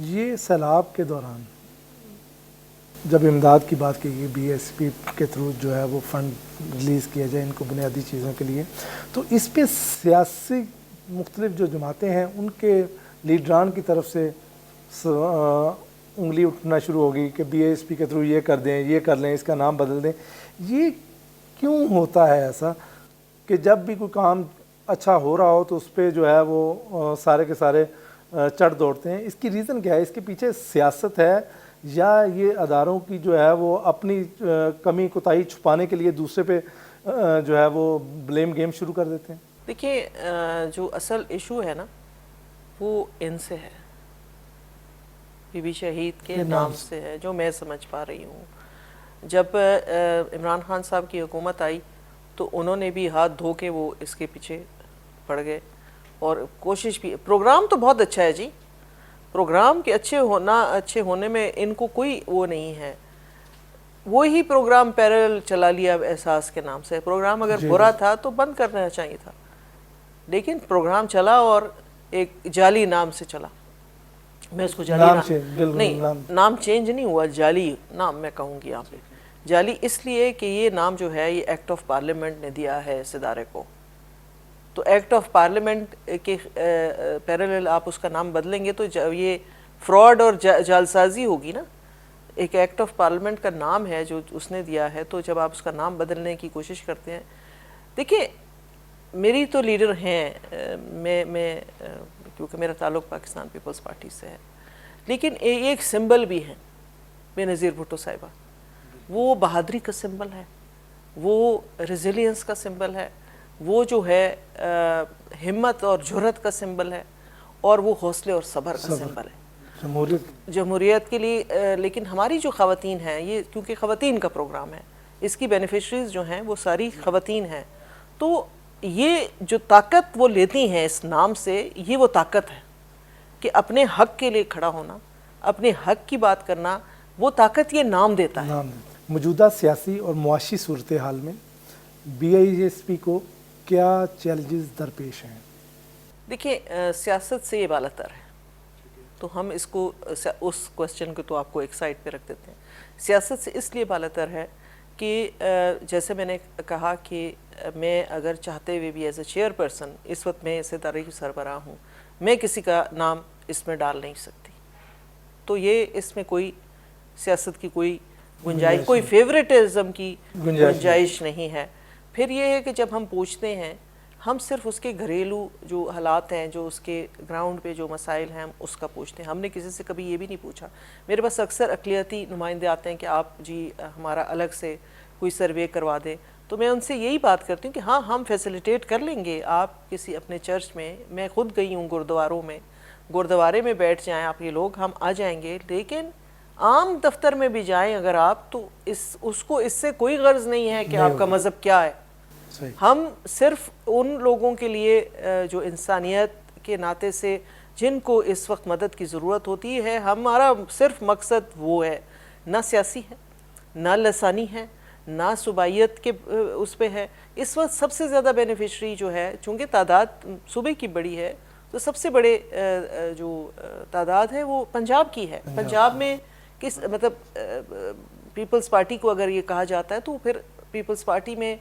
یہ سیلاب کے دوران جب امداد کی بات کی گئی بی ایس پی کے تھرو جو ہے وہ فنڈ ریلیز کیا جائے ان کو بنیادی چیزوں کے لیے، تو اس پہ سیاسی مختلف جو جماعتیں ہیں ان کے لیڈران کی طرف سے انگلی اٹھنا شروع ہوگی کہ بی ایس پی کے تھرو یہ کر دیں، یہ کر لیں، اس کا نام بدل دیں۔ یہ کیوں ہوتا ہے ایسا کہ جب بھی کوئی کام اچھا ہو رہا ہو تو اس پہ جو ہے وہ سارے کے سارے چڑھ دوڑتے ہیں؟ اس کی ریزن کیا ہے؟ اس کے پیچھے سیاست ہے یا یہ اداروں کی جو ہے وہ اپنی کمی کوتاہی چھپانے کے لیے دوسرے پہ جو ہے وہ بلیم گیم شروع کر دیتے ہیں؟ دیکھیے جو اصل ایشو ہے نا وہ ان سے ہے، بی بی شہید کے نام سے ہے، جو میں سمجھ پا رہی ہوں۔ جب عمران خان صاحب کی حکومت آئی تو انہوں نے بھی ہاتھ دھو کے وہ اس کے پیچھے پڑ گئے، اور کوشش بھی، پروگرام تو بہت اچھا ہے جی، پروگرام کے اچھے ہونے میں ان کو کوئی وہ نہیں ہے، وہی پروگرام پیرل چلا لیا احساس کے نام سے۔ پروگرام اگر برا تھا تو بند کرنا چاہیے تھا، لیکن پروگرام چلا اور ایک جعلی نام سے چلا۔ میں اس کو جعلی نام چینج نہیں ہوا، جعلی نام میں کہوں گی یہاں پہ۔ جعلی اس لیے کہ یہ نام جو ہے یہ ایکٹ آف پارلیمنٹ نے دیا ہے اس ادارے کو، تو ایکٹ آف پارلیمنٹ کے پیرالل آپ اس کا نام بدلیں گے تو یہ فراڈ اور جعلسازی ہوگی نا۔ ایک ایکٹ آف پارلیمنٹ کا نام ہے جو اس نے دیا ہے، تو جب آپ اس کا نام بدلنے کی کوشش کرتے ہیں، دیکھیں میری تو لیڈر ہیں، میں کیونکہ میرا تعلق پاکستان پیپلز پارٹی سے ہے، لیکن ایک سمبل بھی ہے بے نظیر بھٹو صاحبہ، وہ بہادری کا سمبل ہے، وہ ریزیلینس کا سمبل ہے، وہ جو ہے ہمت اور جرأت کا سمبل ہے، اور وہ حوصلے اور صبر کا سمبل ہے جمہوریت کے لیے۔ لیکن ہماری جو خواتین ہیں، یہ کیونکہ خواتین کا پروگرام ہے، اس کی بینیفیشریز جو ہیں وہ ساری خواتین ہیں، تو یہ جو طاقت وہ لیتی ہیں اس نام سے، یہ وہ طاقت ہے کہ اپنے حق کے لیے کھڑا ہونا، اپنے حق کی بات کرنا، وہ طاقت یہ نام دیتا ہے۔ موجودہ سیاسی اور معاشی صورتحال میں بی آئی ایس پی کو کیا چیلنجز درپیش ہیں؟ دیکھیں سیاست سے یہ بالا تر ہے، تو ہم اس کو اس کوسچن کو تو آپ کو ایک سائڈ پہ رکھ دیتے ہیں۔ سیاست سے اس لیے بالا تر ہے کہ جیسے میں نے کہا کہ میں اگر چاہتے ہوئے بھی ایز اے چیئر پرسن، اس وقت میں اس ادارے کی سربراہ ہوں، میں کسی کا نام اس میں ڈال نہیں سکتی، تو یہ اس میں کوئی سیاست کی کوئی گنجائش، کوئی فیوریٹزم کی گنجائش نہیں ہے۔ پھر یہ ہے کہ جب ہم پوچھتے ہیں، ہم صرف اس کے گھریلو جو حالات ہیں، جو اس کے گراؤنڈ پہ جو مسائل ہیں، ہم اس کا پوچھتے ہیں۔ ہم نے کسی سے کبھی یہ بھی نہیں پوچھا۔ میرے پاس اکثر اقلیتی نمائندے آتے ہیں کہ آپ جی ہمارا الگ سے کوئی سروے کروا دیں، تو میں ان سے یہی بات کرتی ہوں کہ ہاں ہم فیسیلیٹیٹ کر لیں گے، آپ کسی اپنے چرچ میں، میں خود گئی ہوں گردواروں میں، گردوارے میں بیٹھ جائیں آپ، یہ لوگ ہم آ جائیں گے، لیکن عام دفتر میں بھی جائیں اگر آپ، تو اس کو اس سے کوئی غرض نہیں ہے کہ آپ کا مذہب کیا ہے۔ ہم صرف ان لوگوں کے لیے جو انسانیت کے ناطے سے جن کو اس وقت مدد کی ضرورت ہوتی ہے، ہمارا صرف مقصد وہ ہے، نہ سیاسی ہے، نہ لسانی ہے، نہ صوبائیت کے اس پہ ہے۔ اس وقت سب سے زیادہ بینیفیشری جو ہے، چونکہ تعداد صوبے کی بڑی ہے، تو سب سے بڑے جو تعداد ہے وہ پنجاب کی ہے۔ پنجاب میں کس مطلب پیپلز پارٹی کو اگر یہ کہا جاتا ہے تو پھر پیپلز پارٹی میں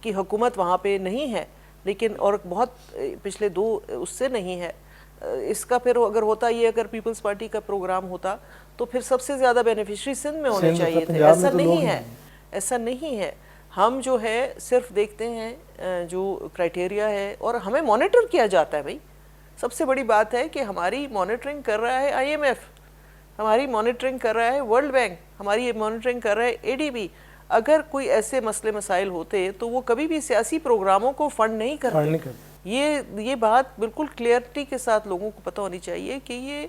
کی حکومت وہاں پہ نہیں ہے، لیکن اور بہت پچھلے 2 اس سے نہیں ہے۔ اس کا پھر اگر ہوتا، یہ اگر پیپلز پارٹی کا پروگرام ہوتا تو پھر سب سے زیادہ بینیفیشری سندھ میں ہونے چاہیے تھے۔ ایسا نہیں ہے، ایسا نہیں ہے۔ ہم جو ہے صرف دیکھتے ہیں جو کرائٹیریا ہے، اور ہمیں مانیٹر کیا جاتا ہے۔ بھائی سب سے بڑی بات ہے کہ ہماری مانیٹرنگ کر رہا ہے IMF، ہماری مانیٹرنگ کر رہا ہے ورلڈ بینک، ہماری مانیٹرنگ کر رہا ہے ADB۔ اگر کوئی ایسے مسئلے مسائل ہوتے تو وہ کبھی بھی سیاسی پروگراموں کو فنڈ نہیں کرتے۔ یہ بات بالکل کلیئرٹی کے ساتھ لوگوں کو پتہ ہونی چاہیے کہ یہ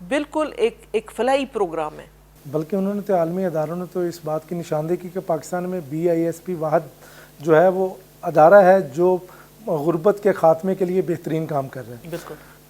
بالکل ایک فلاحی پروگرام ہے۔ بلکہ انہوں نے تو عالمی اداروں نے تو اس بات کی نشاندہی کی کہ پاکستان میں BISP واحد جو ہے وہ ادارہ ہے جو غربت کے خاتمے کے لیے بہترین کام کر رہے ہیں۔ بالکل